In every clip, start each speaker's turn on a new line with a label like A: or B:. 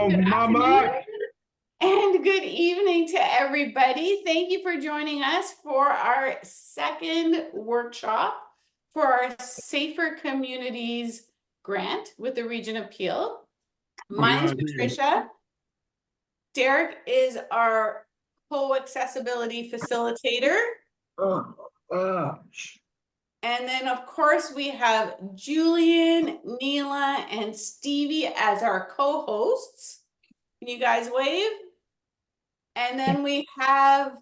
A: Good
B: Mama.
A: afternoon and good evening to everybody. Thank you for joining us for our second workshop for our Safer Communities grant with the Region of Peel. My name is Patricia. Derek is our co-accessibility facilitator. And then, of course, we have Julian, Neela, and Stevie as our co-hosts. Can you guys wave? And then we have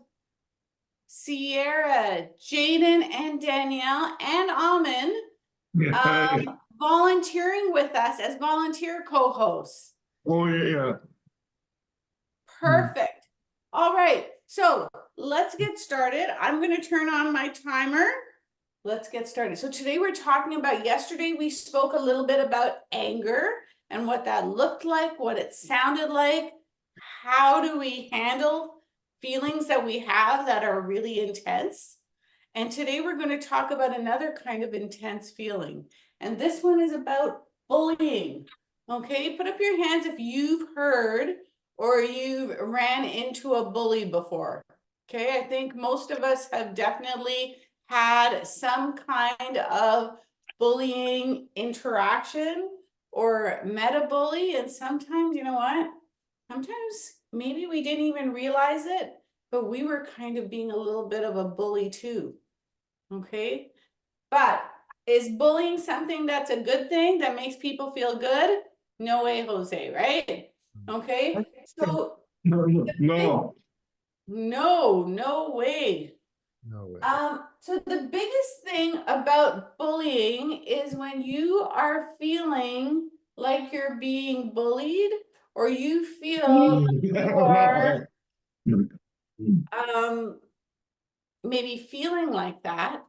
A: Sierra, Jaden, and Danielle, and Amin volunteering with us as volunteer co-hosts.
B: Oh, yeah.
A: Perfect. All right, so let's get started. I'm going to turn on my timer. Let's get started. So today we're talking about, yesterday we spoke a little bit about anger and what that looked like, what it sounded like. How do we handle feelings that we have that are really intense? And today we're going to talk about another kind of intense feeling. And this one is about bullying. Okay, put up your hands if you've heard or you've ran into a bully before. Okay, I think most of us have definitely had some kind of bullying interaction or met a bully. And sometimes, you know what? Sometimes maybe we didn't even realize it, but we were kind of being a little bit of a bully too. Okay. But is bullying something that's a good thing that makes people feel good? No way, Jose, right? Okay. So
B: No.
A: no way.
C: No way.
A: So the biggest thing about bullying is when you are feeling like you're being bullied, or you feel you are maybe feeling like that,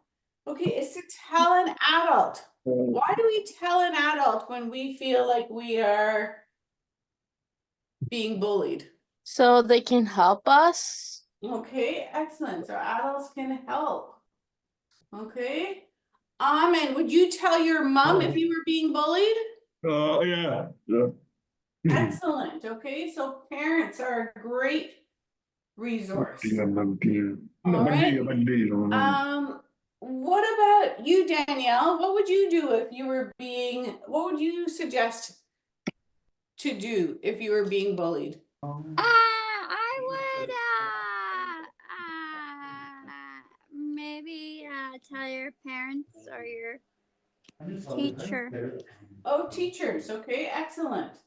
A: okay, is to tell an adult. Why do we tell an adult when we feel like we are being bullied?
D: So they can help us.
A: Okay, excellent. So adults can help. Okay. And would you tell your mom if you were being bullied?
B: Yeah.
A: Excellent. Okay, so parents are a great resource. All right. What about you, Danielle? What would you do if you were being, what would you suggest to do if you were being bullied?
D: I would maybe tell your parents or your teacher.
A: Oh, teachers. Okay, excellent.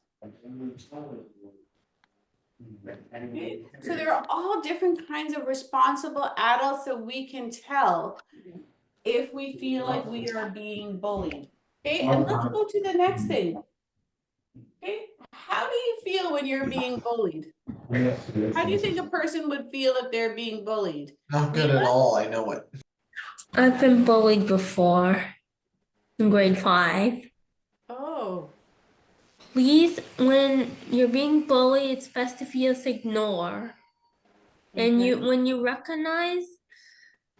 A: Okay. So there are all different kinds of responsible adults that we can tell if we feel like we are being bullied. Okay, and let's go to the next thing. Okay, how do you feel when you're being bullied? How do you think a person would feel if they're being bullied?
E: Not good at all, I know it.
F: I've been bullied before in grade 5.
A: Oh,
F: Please, when you're being bullied, it's best if you just ignore. And
A: okay.
F: when you recognize,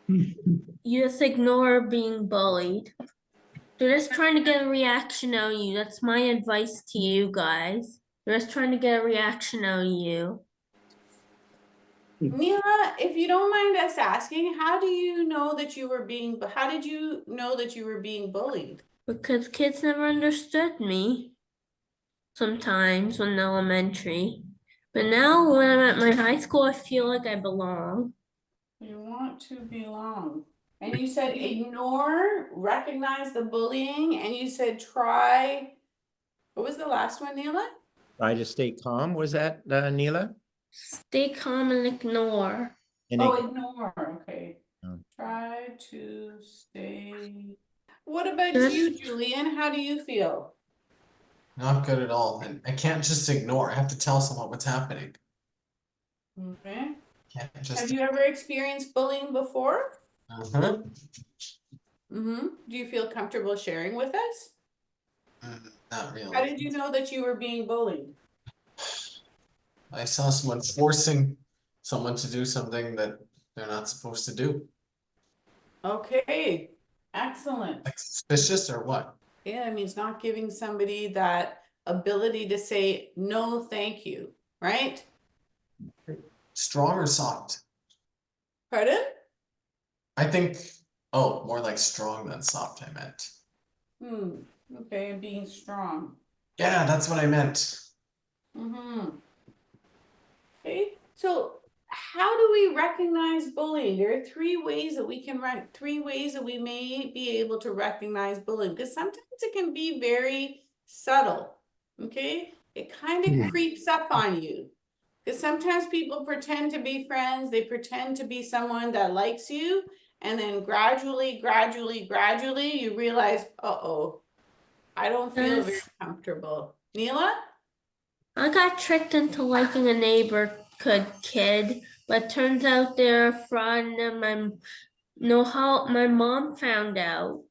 F: you just ignore being bullied. They're just trying to get a reaction out of you. That's my advice to you guys. They're just trying to get a reaction out of you.
A: Neela, if you don't mind us asking, how did you know that you were being bullied?
F: Because kids never understood me. Sometimes when elementary. But now when I'm at my high school, I feel like I belong.
A: You want to belong. And you said ignore, recognize the bullying, and you said try, what was the last one, Neela?
C: Try to stay calm. Was that Neela?
F: Stay calm and ignore.
C: And
A: Ignore, okay.
C: Oh.
A: Try to stay. What about you, Julian? How do you feel?
E: Not good at all. And I can't just ignore. I have to tell someone what's happening.
A: Okay.
E: Can't just.
A: Have you ever experienced bullying before?
E: Mm-hmm.
A: Do you feel comfortable sharing with us?
E: Not really.
A: How did you know that you were being bullied?
E: I saw someone forcing someone to do something that they're not supposed to do.
A: Okay, excellent.
E: Like suspicious or what?
A: Yeah, I mean, it's not giving somebody that ability to say no, thank you, right?
E: Strong or soft?
A: Pardon?
E: I think, oh, more like strong than soft, I meant.
A: Okay, being strong.
E: Yeah, that's what I meant.
A: Okay, so how do we recognize bullying? There are three ways that we can three ways that we may be able to recognize bullying, because sometimes it can be very subtle. Okay, it kind of creeps up on you. Because sometimes people pretend to be friends, they pretend to be someone that likes you, and then gradually, you realize, uh-oh, I don't feel very comfortable. Neela?
F: I got tricked into liking a neighborhood kid, but turns out they're a fraud, and my mom found out.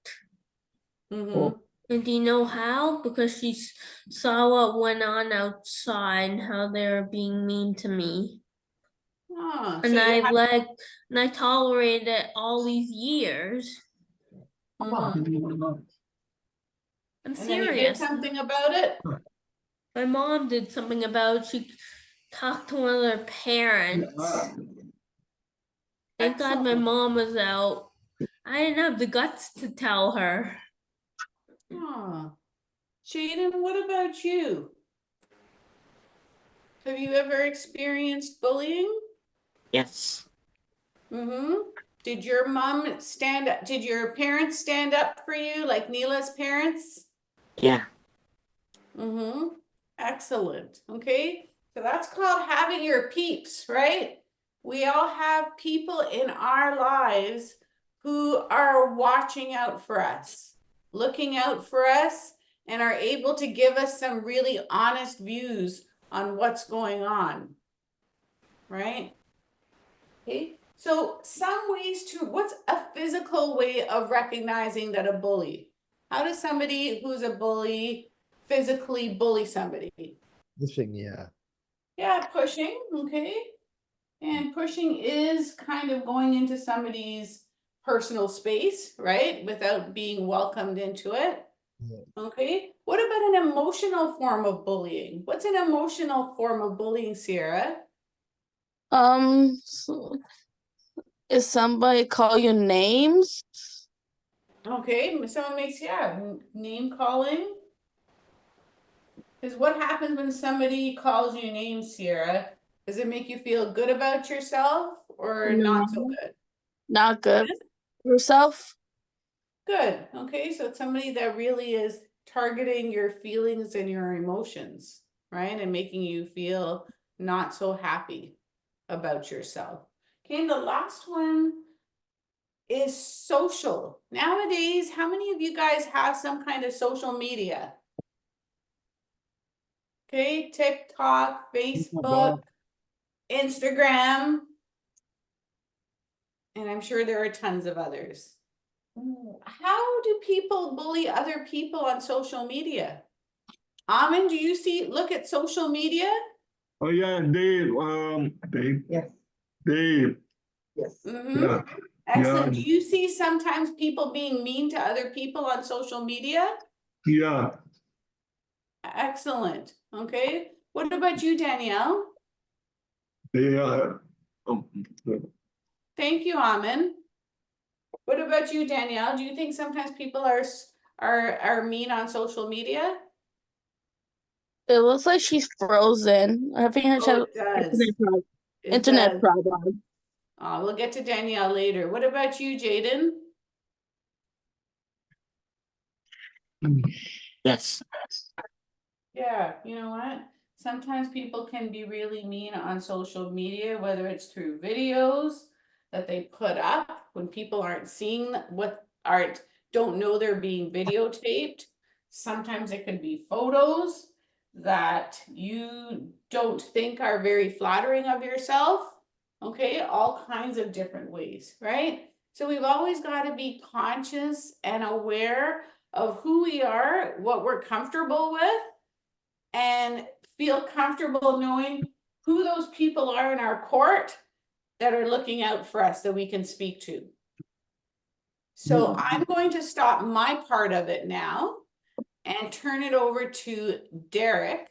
F: And do you know how? Because she saw what went on outside and how they were being mean to me.
A: Oh,
F: And
A: so you have,
F: I tolerated it all these years.
A: Mhm.
F: I'm
A: And then you did
F: serious.
A: something about it?
F: My mom did something about it. She talked to one of their parents. Thank God my
A: Excellent.
F: mom was out. I didn't have the guts to tell her.
A: Oh. Jaden, what about you? Have you ever experienced bullying?
G: Yes.
A: Did your mom stand up? Did your parents stand up for you like Neela's parents?
G: Yeah.
A: Excellent. Okay. So that's called having your peeps, right? We all have people in our lives who are watching out for us, looking out for us, and are able to give us some really honest views on what's going on, right? Okay. So some ways to, what's a physical way of recognizing that a bully? How does somebody who's a bully physically bully somebody?
C: Pushing, yeah.
A: Yeah, pushing, okay. And pushing is kind of going into somebody's personal space, right? Without being welcomed into it.
C: Yeah.
A: Okay. What about an emotional form of bullying? What's an emotional form of bullying, Sierra?
G: So is somebody call you names?
A: Okay, someone makes, yeah, name calling. Because what happens when somebody calls you names, Sierra? Does it make you feel good about yourself or not so
G: No.
A: good?
G: Not good. Yourself?
A: Good. Okay, so it's somebody that really is targeting your feelings and your emotions, right? And making you feel not so happy about yourself. Okay, and the last one is social. Nowadays, how many of you guys have some kind of social media? Okay, TikTok, Facebook, Instagram, and I'm sure there are tons of others. How do people bully other people on social media? Amin, do you look at social media?
B: Oh yeah, Dave.
H: Yes,
B: Dave.
H: yes.
B: Yeah.
A: Excellent.
B: Yeah.
A: Do you see sometimes people being mean to other people on social media?
B: Yeah.
A: Excellent. Okay. What about you, Danielle?
B: They
A: Thank you, Amin. What about you, Danielle? Do you think sometimes people are mean on social media?
G: It looks like she's frozen. I think her
A: Oh, it does. It
G: internet
A: does.
G: problem.
A: We'll get to Danielle later. What about you, Jaden?
G: Yes.
A: Yeah, you know what? Sometimes people can be really mean on social media, whether it's through videos that they put up when people aren't seeing don't know they're being videotaped. Sometimes it can be photos that you don't think are very flattering of yourself. Okay, all kinds of different ways, right? So we've always got to be conscious and aware of who we are, what we're comfortable with, and feel comfortable knowing who those people are in our court that are looking out for us that we can speak to. So I'm going to stop my part of it now. and turn it over to Derek.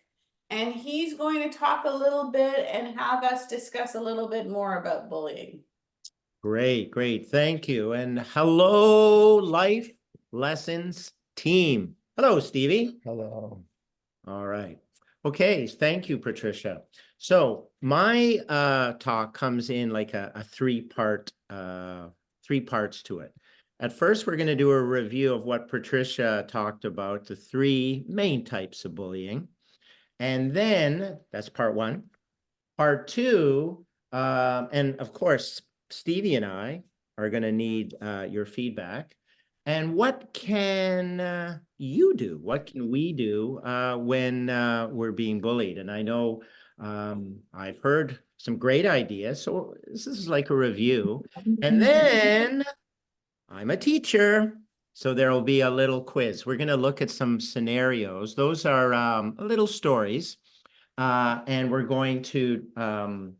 A: And he's going to talk a little bit and have us discuss a little bit more about bullying.
C: Great, great. Thank you. And hello, Life Lessons team. Hello, Stevie. Hello. All right. Okay, thank you, Patricia. So my talk comes in like a three-part, three parts to it. At first, we're going to do a review of what Patricia talked about, the three main types of bullying. And then, that's part one. Part two, and of course, Stevie and I are going to need your feedback. And what can you do? What can we do when we're being bullied? And I know I've heard some great ideas. So this is like a review. And then I'm a teacher. So there will be a little quiz. We're going to look at some scenarios. Those are little stories. And we're going to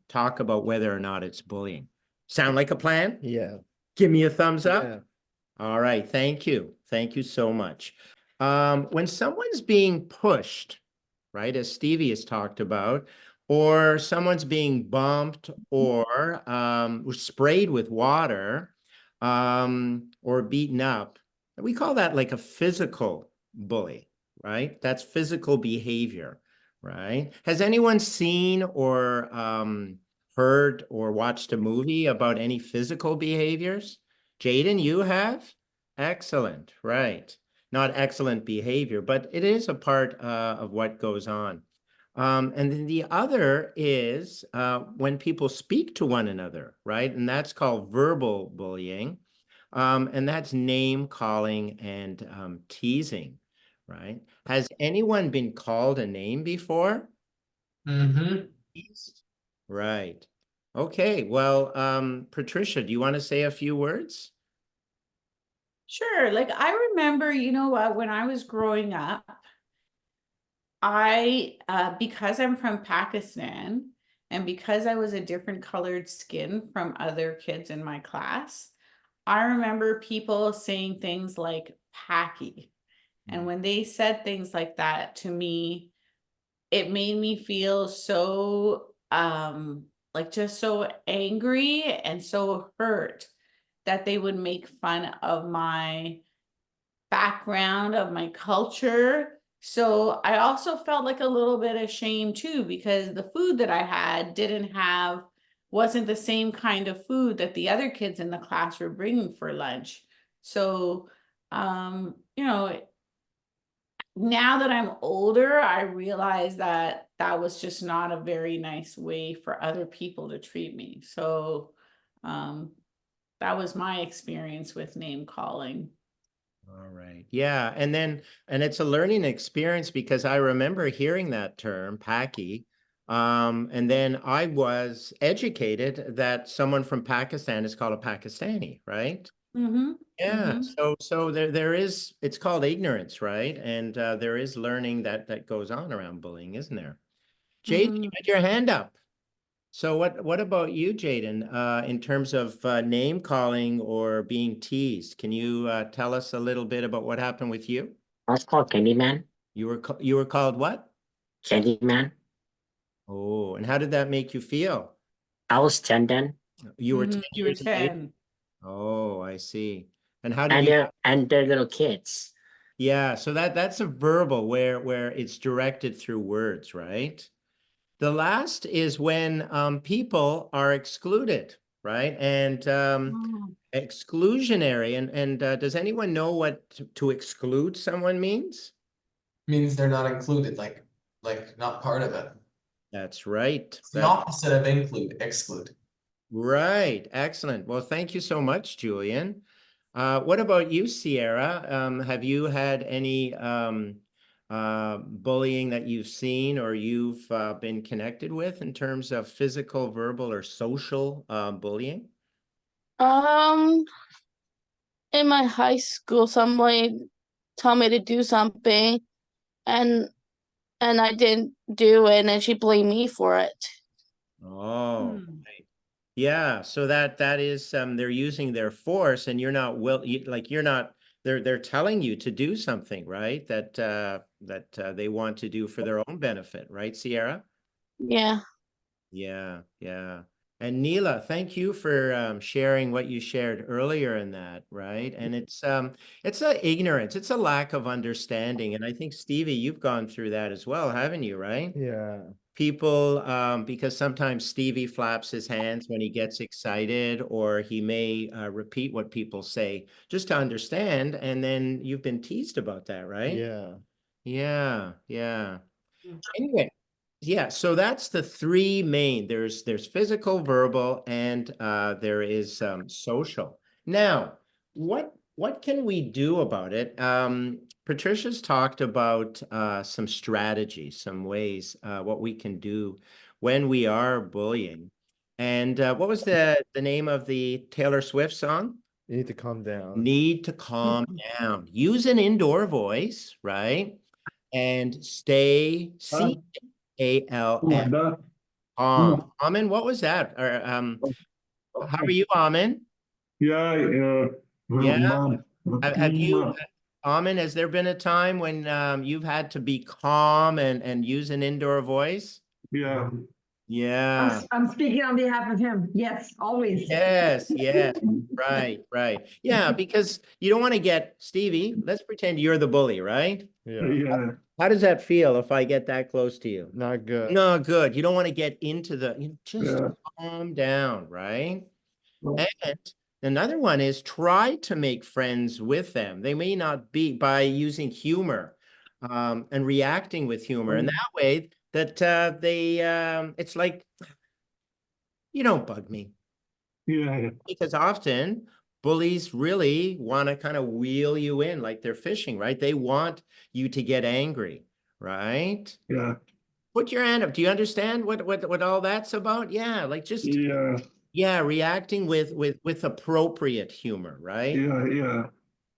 C: talk about whether or not it's bullying. Sound like a plan? Yeah. Give me a thumbs up. Yeah. All right. Thank you. Thank you so much. When someone's being pushed, right, as Stevie has talked about, or someone's being bumped or sprayed with water or beaten up, we call that like a physical bully, right? That's physical behavior. Right. Has anyone seen or heard or watched a movie about any physical behaviors? Jaden, you have? Excellent. Right. Not excellent behavior, but it is a part of what goes on. And then the other is when people speak to one another, right? And that's called verbal bullying. And that's name calling and teasing. Right? Has anyone been called a name before?
E: Mm-hmm.
C: Right. Okay. Well, Patricia, do you want to say a few words?
A: Sure. Like I remember, you know what, when I was growing up, because I'm from Pakistan and because I was a different colored skin from other kids in my class, I remember people saying things like Packy. And when they said things like that to me, it made me feel so like just so angry and so hurt that they would make fun of my background, of my culture. So I also felt like a little bit ashamed too, because the food that I had wasn't the same kind of food that the other kids in the class were bringing for lunch. So, you know, now that I'm older, I realize that that was just not a very nice way for other people to treat me. So, that was my experience with name calling.
C: All right. Yeah. And it's a learning experience because I remember hearing that term, Paki. And then I was educated that someone from Pakistan is called a Pakistani, right?
A: Mm-hmm.
C: Yeah.
A: Mm-hmm.
C: So there is, it's called ignorance, right? And there is learning that goes on around bullying, isn't there? Jaden, you had your hand up. So what about you, Jaden, in terms of name calling or being teased? Can you tell us a little bit about what happened with you?
H: I was called Candyman.
C: You were called what?
H: Candyman.
C: Oh, and how did that make you feel?
H: I was 10 then.
C: You were 10
A: You were
C: years of age?
A: 10.
C: Oh, I see. And how did
H: And
C: you?
H: they're little kids.
C: Yeah, so that's a verbal where it's directed through words, right? The last is when people are excluded, right? And
A: Oh.
C: exclusionary. And does anyone know what to exclude someone means?
E: Means they're not included, like not part of it.
C: That's right.
E: It's the opposite of include, exclude.
C: Right. Excellent. Well, thank you so much, Julian. What about you, Sierra? Have you had any bullying that you've seen or you've been connected with in terms of physical, verbal, or social bullying?
G: In my high school, somebody told me to do something, and I didn't do it, and then she blamed me for it.
C: Oh, right. Yeah. So that is they're using their force, and you're not they're telling you to do something, right? That they want to do for their own benefit, right, Sierra?
G: Yeah.
C: Yeah, yeah. And Neela, thank you for sharing what you shared earlier in that, right? And it's a ignorance, it's a lack of understanding. And I think Stevie, you've gone through that as well, haven't you, right?
I: Yeah.
C: People, because sometimes Stevie flaps his hands when he gets excited, or he may repeat what people say just to understand, and then you've been teased about that, right?
I: Yeah.
C: Yeah, yeah. Anyway, yeah, so that's the three main. There's physical, verbal, and there is social. Now, what can we do about it? Patricia's talked about some strategies, some ways what we can do when we are bullying. And what was the name of the Taylor Swift song?
I: You need to calm down.
C: Need to calm down. Use an indoor voice, right? And stay CALM.
B: Udah.
C: Amin, what was that? Or how are you, Amin?
B: Yeah,
C: Yeah.
B: mom.
C: Have you, Amin, has there been a time when you've had to be calm and use an indoor voice?
B: Yeah.
C: Yeah.
J: I'm speaking on behalf of him. Yes, always.
C: Yes, yes. Right, right. Yeah, because you don't want to get Stevie, let's pretend you're the bully, right?
I: Yeah.
B: Yeah.
C: How does that feel if I get that close to you?
I: Not good.
C: No, good. You don't want to get into just
B: Yeah.
C: calm down, right? And another one is try to make friends with them. They may not be by using humor and reacting with humor. And that way that it's like, you don't bug me.
B: Yeah.
C: Because often bullies really want to kind of wheel you in like they're fishing, right? They want you to get angry, right?
B: Yeah.
C: Put your hand up. Do you understand what all that's about? Yeah, like just
B: Yeah.
C: reacting with appropriate humor, right?
B: Yeah. Yeah.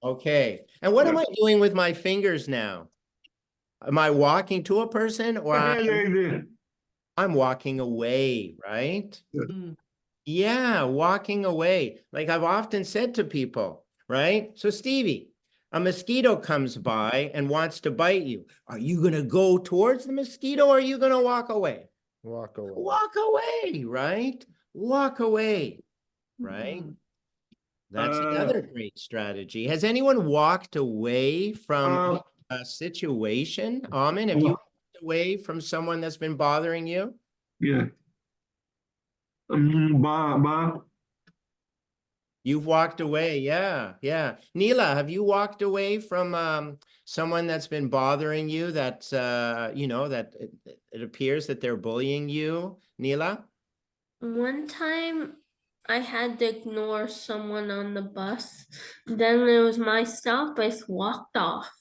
C: Okay. And what am I doing with my fingers now? Am I walking to a person or I'm walking away, right? Yeah, walking away. Like I've often said to people, right? So Stevie, a mosquito comes by and wants to bite you. Are you going to go towards the mosquito or are you going to walk away?
I: Walk away.
C: Walk away, right? Walk away, right? That's another great strategy. Has anyone walked away from a situation? Amin, have you walked away from someone that's been bothering you?
B: Yeah. Ba.
C: You've walked away, yeah, yeah. Neela, have you walked away from someone that's been bothering you that that it appears that they're bullying you, Neela?
F: One time I had to ignore someone on the bus. Then it was my stop. I just walked off.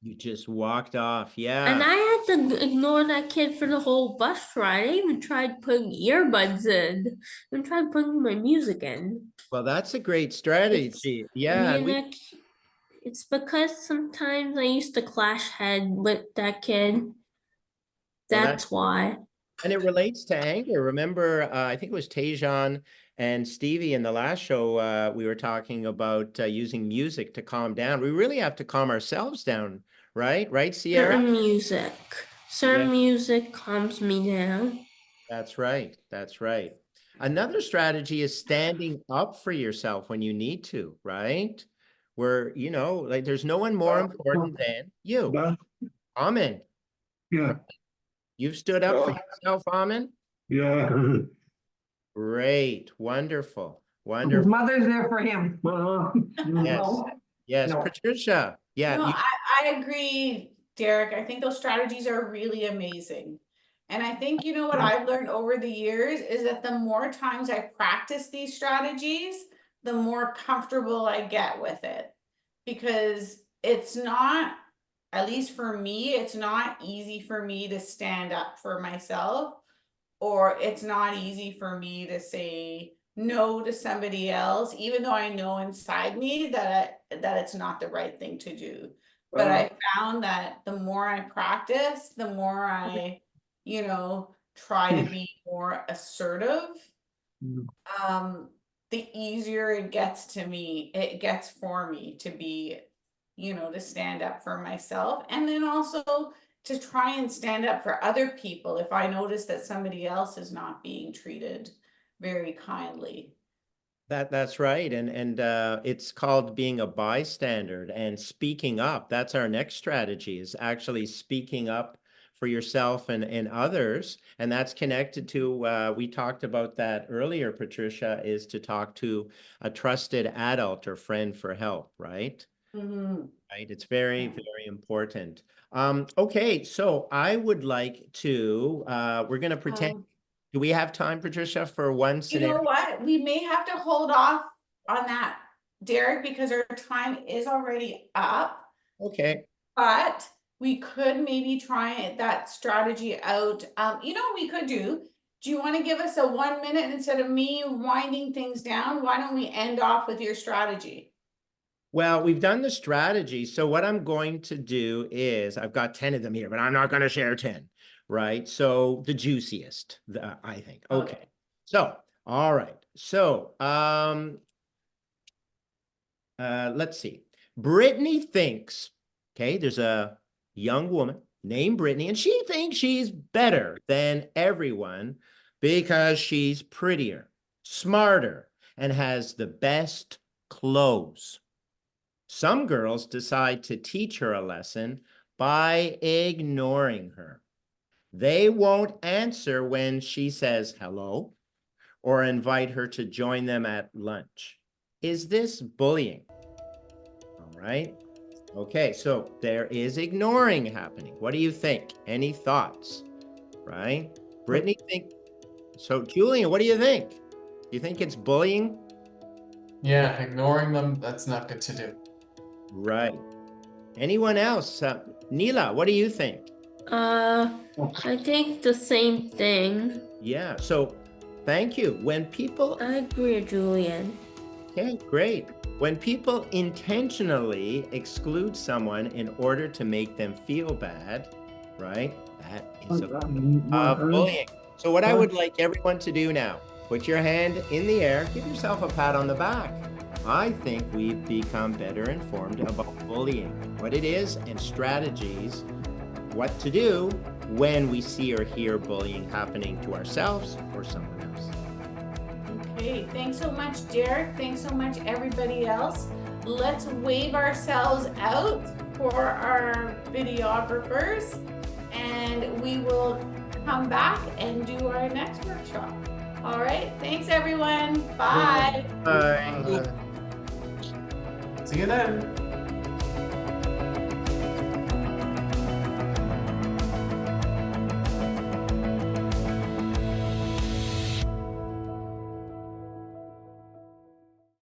C: You just walked off, yeah.
F: And I had to ignore that kid for the whole bus ride. I even tried putting earbuds in and tried putting my music in.
C: Well, that's a great strategy. Yeah.
F: It's because sometimes I used to clash head with that kid. That's why.
C: And it relates to anger. Remember, I think it was Tejan and Stevie in the last show, we were talking about using music to calm down. We really have to calm ourselves down, right? Right, Sierra?
F: Certain music calms me down.
C: That's right. That's right. Another strategy is standing up for yourself when you need to, right? Where, like there's no one more important than you. Amin.
B: Yeah.
C: You've stood up for yourself, Amin?
B: Yeah.
C: Great. Wonderful.
J: His
C: Wonderful.
J: mother's there for him.
C: Yes. Yes.
J: No.
C: Patricia. Yeah.
A: No, I agree, Derek. I think those strategies are really amazing. And I think, what I've learned over the years is that the more times I practice these strategies, the more comfortable I get with it. Because it's not, at least for me, it's not easy for me to stand up for myself, or it's not easy for me to say no to somebody else, even though I know inside me that it's not the right thing to do. But I found that the more I practice, the more I, try to be more assertive, the easier it gets for me to be you know, to stand up for myself, and then also to try and stand up for other people if I notice that somebody else is not being treated very kindly.
C: That's right. And it's called being a bystander and speaking up. That's our next strategy, is actually speaking up for yourself and others. And that's connected to, we talked about that earlier, Patricia, is to talk to a trusted adult or friend for help, right? Right. It's very, very important. Okay, so I would like to, we're going to pretend, do we have time, Patricia, for one
A: You
C: scenario?
A: know what? We may have to hold off on that, Derek, because our time is already up.
C: Okay.
A: But we could maybe try that strategy out. You know what we could do? Do you want to give us a 1 minute instead of me winding things down? Why don't we end off with your strategy?
C: Well, we've done the strategy. So what I'm going to do is, I've got 10 of them here, but I'm not going to share 10, right? So the juiciest, I think. Okay. So, all right. So, let's see. Brittany thinks, okay, there's a young woman named Brittany, and she thinks she's better than everyone because she's prettier, smarter, and has the best clothes. Some girls decide to teach her a lesson by ignoring her. They won't answer when she says hello or invite her to join them at lunch. Is this bullying? All right. Okay, so there is ignoring happening. What do you think? Any thoughts? Right? Brittany, think. So, Julian, what do you think? Do you think it's bullying?
E: Yeah, ignoring them, that's not good to do.
C: Right. Anyone else? Neela, what do you think?
F: I think the same thing.
C: Yeah, so thank you. When people,
F: I agree, Julian.
C: okay, great. When people intentionally exclude someone in order to make them feel bad, right? That is bullying. So what I would like everyone to do now, put your hand in the air, give yourself a pat on the back. I think we've become better informed about bullying, what it is, and strategies, what to do when we see or hear bullying happening to ourselves or someone else.
A: Okay, thanks so much, Derek. Thanks so much, everybody else. Let's wave ourselves out for our videographers, and we will come back and do our next workshop. All right, thanks everyone. Bye.
C: Bye.
E: See you then.